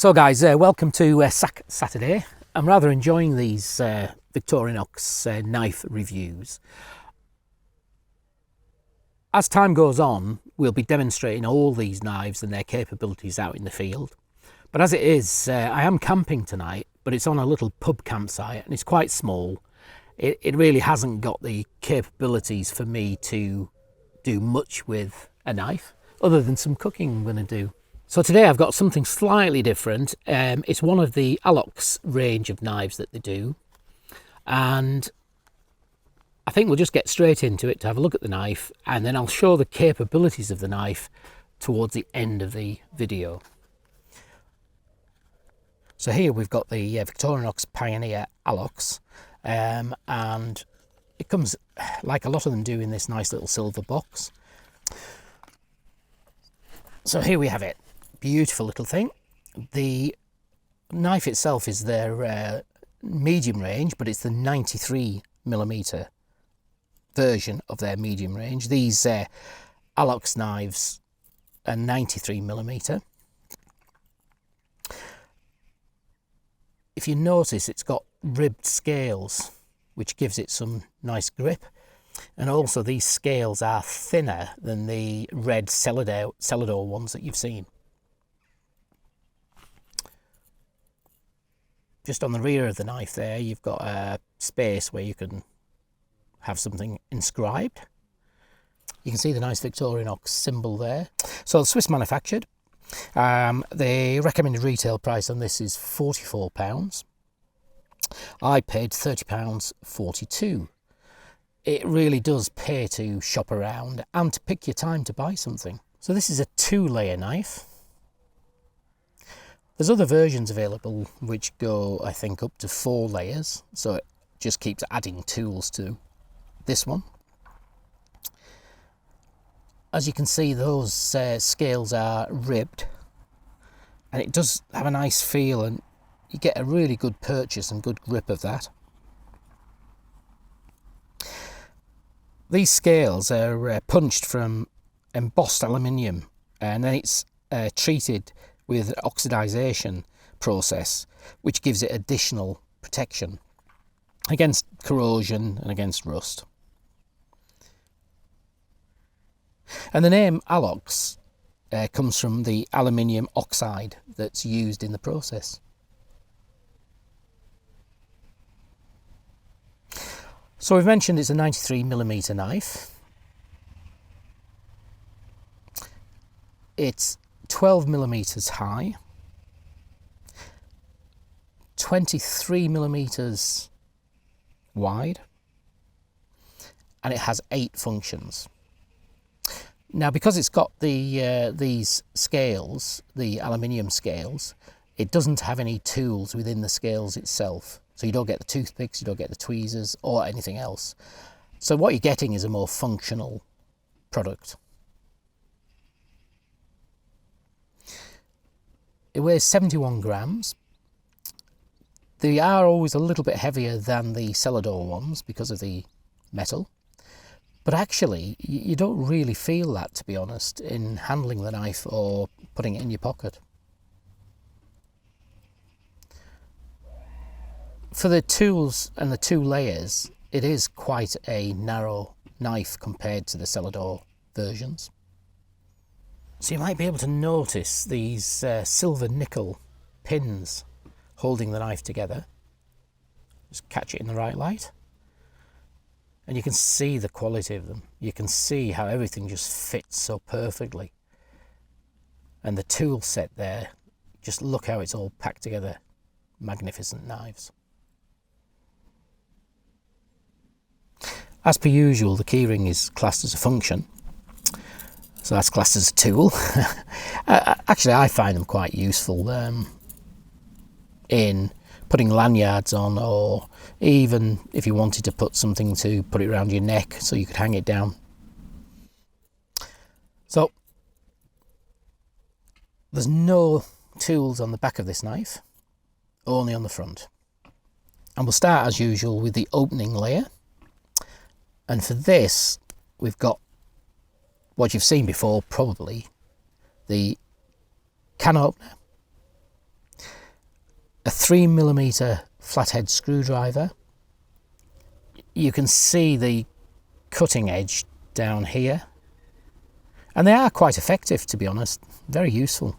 So guys, welcome to SAK Saturday. I'm rather enjoying these Victorinox knife reviews. As time goes on, we'll be demonstrating all these knives and their capabilities out in the field. But as it is, I am camping tonight, but it's on a little pub campsite and it's quite small. It really hasn't got the capabilities for me to do much with a knife, other than some cooking I'm going to do. So today I've got something slightly different. It's one of the Alox range of knives that they do. And I think we'll just get straight into it to have a look at the knife, and then I'll show the capabilities of the knife towards the end of the video. So here we've got the Victorinox Pioneer Alox, and it comes, like a lot of them do, in this nice little silver box. So here we have it. Beautiful little thing. The knife itself is their medium range, but it's the 93mm version of their medium range. These Alox knives are 93mm. If you notice, it's got ribbed scales, which gives it some nice grip. And also these scales are thinner than the red Celador ones that you've seen. Just on the rear of the knife there, you've got a space where you can have something inscribed. You can see the nice Victorinox symbol there. So Swiss manufactured. The recommended retail price on this is £44. I paid £30.42. It really does pay to shop around and to pick your time to buy something. So this is a 2-layer knife. There's other versions available which go, I think, up to 4 layers, so it just keeps adding tools to this one. As you can see, those scales are ribbed, and it does have a nice feel, and you get a really good purchase and good grip of that. These scales are punched from embossed aluminium, and then it's treated with an oxidization process, which gives it additional protection against corrosion and against rust. And the name Alox comes from the aluminium oxide that's used in the process. So we've mentioned it's a 93mm knife. It's 12mm high, 23mm wide, and it has 8 functions. Now, because it's got these scales, the aluminium scales, it doesn't have any tools within the scales itself. So you don't get the toothpicks, you don't get the tweezers or anything else. So what you're getting is a more functional product. It weighs 71 grams. They are always a little bit heavier than the Celador ones because of the metal. But actually, you don't really feel that, to be honest, in handling the knife or putting it in your pocket. For the tools and the 2 layers, it is quite a narrow knife compared to the Celador versions. So you might be able to notice these silver nickel pins holding the knife together. Just catch it in the right light. And you can see the quality of them. You can see how everything just fits so perfectly. And the tool set there, just look how it's all packed together. Magnificent knives. As per usual, the keyring is classed as a function. So that's classed as a tool. Actually, I find them quite useful in putting lanyards on, or even if you wanted to put something to put it around your neck so you could hang it down. So there's no tools on the back of this knife, only on the front. And we'll start as usual with the opening layer. And for this, we've got what you've seen before, probably, the can opener. a 3mm flathead screwdriver. You can see the cutting edge down here, and they are quite effective, to be honest, very useful.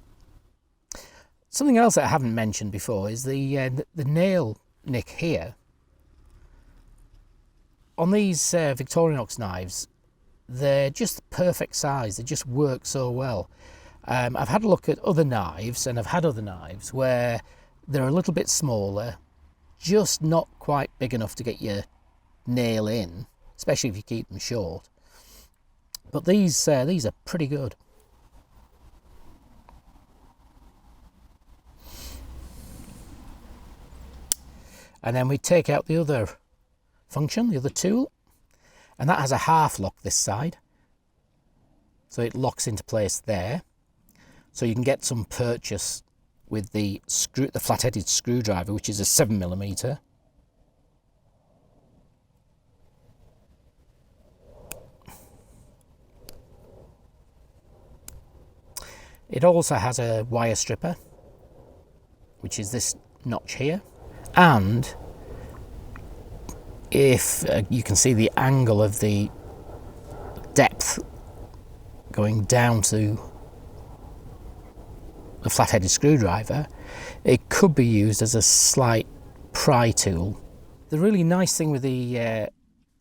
Something else that I haven't mentioned before is the nail nick here. On these Victorinox knives, they're just the perfect size, they just work so well. I've had a look at other knives, and I've had other knives where they're a little bit smaller, just not quite big enough to get your nail in, especially if you keep them short. But these are pretty good. And then we take out the other function, the other tool, and that has a half lock this side, so it locks into place there, so you can get some purchase with the flat-headed screwdriver, which is a 7mm. It also has a wire stripper, which is this notch here, and if you can see the angle of the depth going down to the flat-headed screwdriver, it could be used as a slight pry tool. The really nice thing with the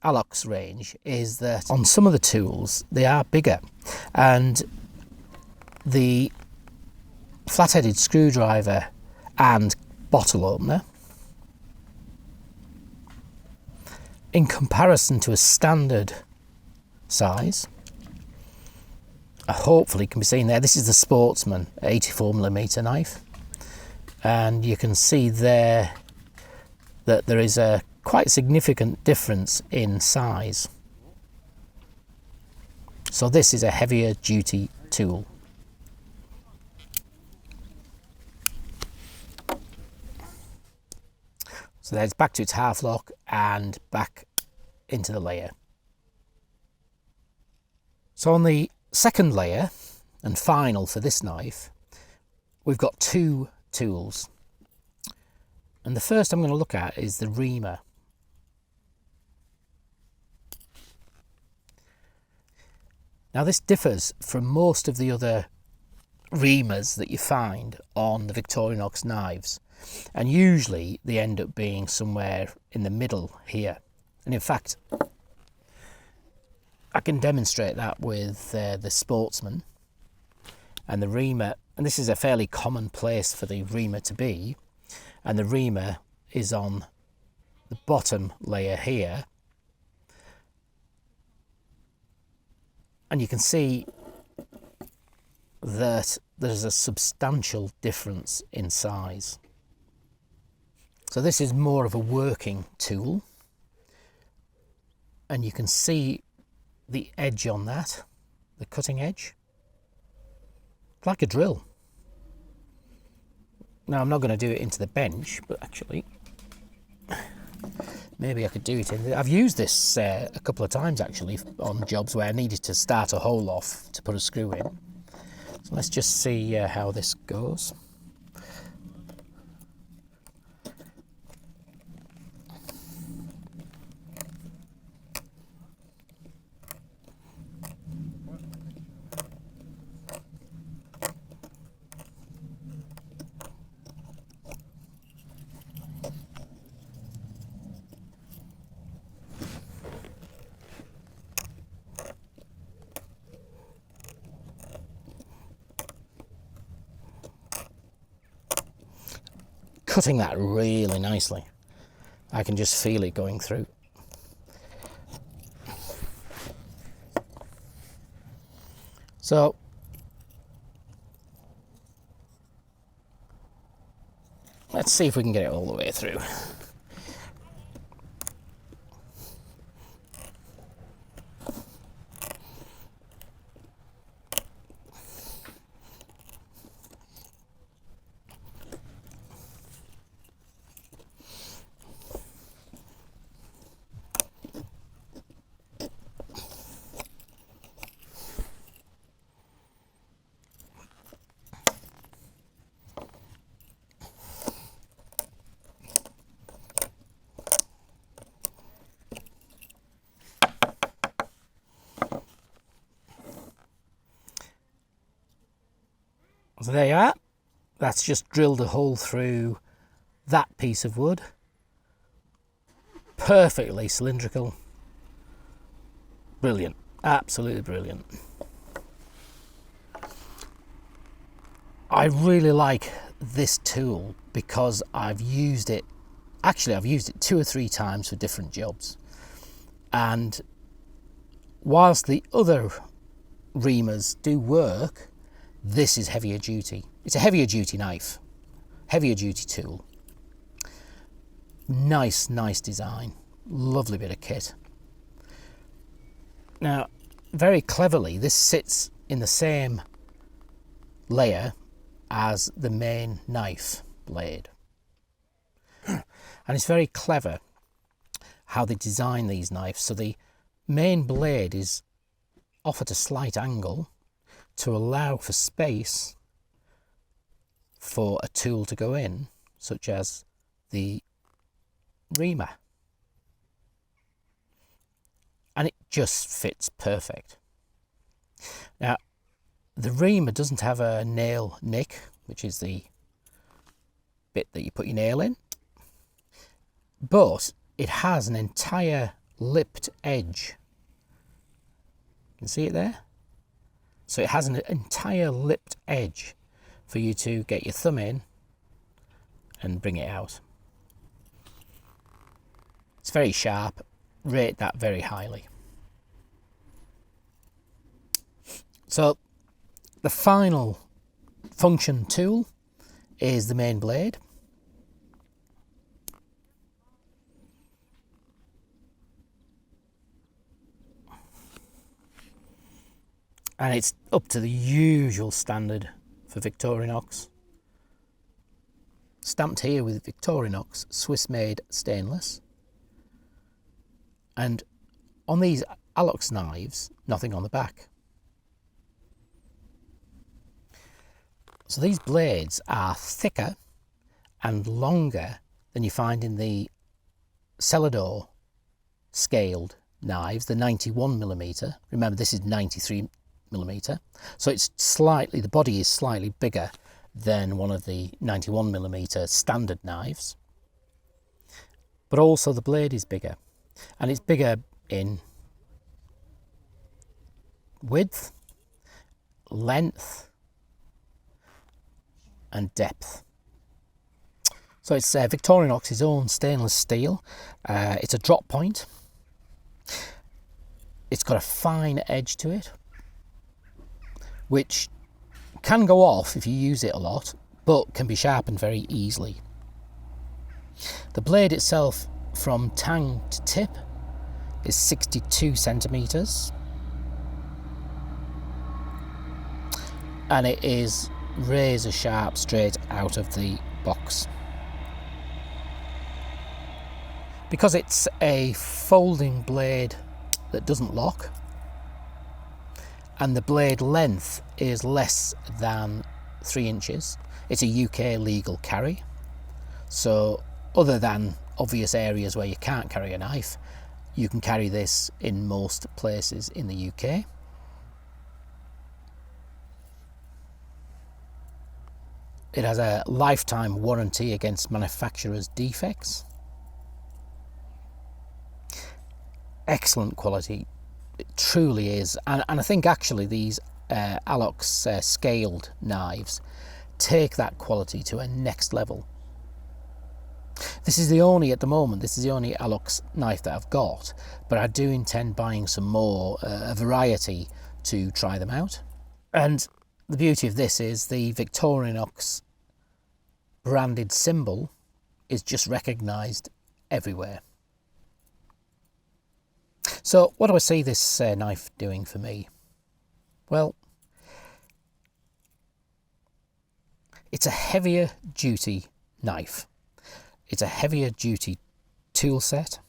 Alox range is that on some of the tools they are bigger, and the flat-headed screwdriver and bottle opener, in comparison to a standard size, hopefully can be seen there. This is the Sportsman 84mm knife, and you can see there that there is a quite significant difference in size. So this is a heavier duty tool. So there's back to its half lock and back into the layer. So on the second layer and final for this knife, we've got two tools. And the first I'm going to look at is the Reamer. Now this differs from most of the other Reamers that you find on the Victorinox knives, and usually they end up being somewhere in the middle here. And in fact, I can demonstrate that with the Sportsman and the Reamer, and this is a fairly common place for the Reamer to be, and the Reamer is on the bottom layer here, and you can see that there's a substantial difference in size. So this is more of a working tool, and you can see the edge on that, the cutting edge, like a drill. Now I'm not going to do it into the bench, but actually maybe I could do it in. I've used this a couple of times actually on jobs where I needed to start a hole off to put a screw in. So let's just see how this goes. Cutting that really nicely. I can just feel it going through. So let's see if we can get it all the way through. So there you are. That's just drilled a hole through that piece of wood. Perfectly cylindrical. Brilliant. Absolutely brilliant. I really like this tool because I've used it, actually I've used it 2 or 3 times for different jobs. And whilst the other reamers do work, this is heavier duty. It's a heavier duty knife, heavier duty tool. Nice design, lovely bit of kit. Now, very cleverly, this sits in the same layer as the main knife blade. And it's very clever how they design these knives. So the main blade is off at a slight angle to allow for space for a tool to go in, such as the Reamer. And it just fits perfect. Now, the Reamer doesn't have a nail nick, which is the bit that you put your nail in, but it has an entire lipped edge. You can see it there? So it has an entire lipped edge for you to get your thumb in and bring it out. It's very sharp, rate that very highly. So the final function tool is the main blade. And it's up to the usual standard for Victorinox. Stamped here with Victorinox Swiss made stainless. And on these Alox knives, nothing on the back. So these blades are thicker and longer than you find in the Celador scaled knives, the 91mm. Remember, this is 93mm. So it's slightly, the body is slightly bigger than one of the 91mm standard knives. But also the blade is bigger. And it's bigger in width, length, and depth. So it's Victorinox's own stainless steel. It's a drop point. It's got a fine edge to it, which can go off if you use it a lot, but can be sharpened very easily. The blade itself, from tang to tip, is 62 centimeters, and it is razor sharp straight out of the box. Because it's a folding blade that doesn't lock, and the blade length is less than 3 inches, it's a UK legal carry. So other than obvious areas where you can't carry a knife, you can carry this in most places in the UK. It has a lifetime warranty against manufacturer's defects. Excellent quality, it truly is. And I think actually these Alox scaled knives take that quality to a next level. This is the only, at the moment, this is the only Alox knife that I've got, but I do intend buying some more, a variety, to try them out. And the beauty of this is the Victorinox branded symbol is just recognised everywhere. So what do I see this knife doing for me? Well, it's a heavier duty knife. It's a heavier duty tool set.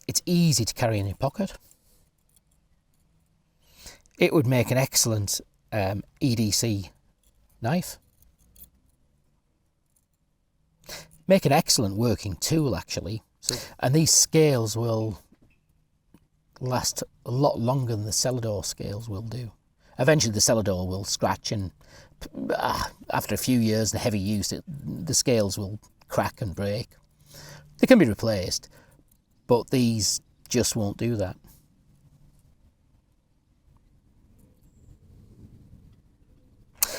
It's easy to carry in your pocket. It would make an excellent EDC knife. Make an excellent working tool, actually. And these scales will last a lot longer than the Celador scales will do. Eventually the cellar door will scratch, and after a few years of heavy use, the scales will crack and break. They can be replaced, but these just won't do that.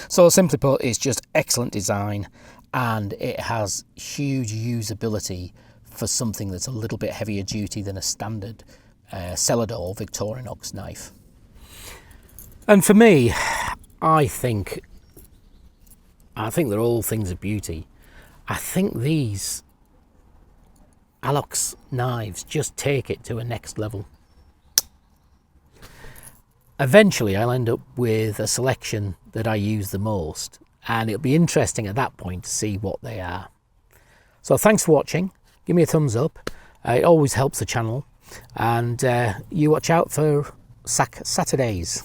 So simply put, it's just excellent design, and it has huge usability for something that's a little bit heavier duty than a standard cellar door Victorinox knife. And for me, I think they're all things of beauty. I think these Alox knives just take it to a next level. Eventually I'll end up with a selection that I use the most, and it'll be interesting at that point to see what they are. So thanks for watching. Give me a thumbs up. It always helps the channel, and you watch out for SAK Saturdays.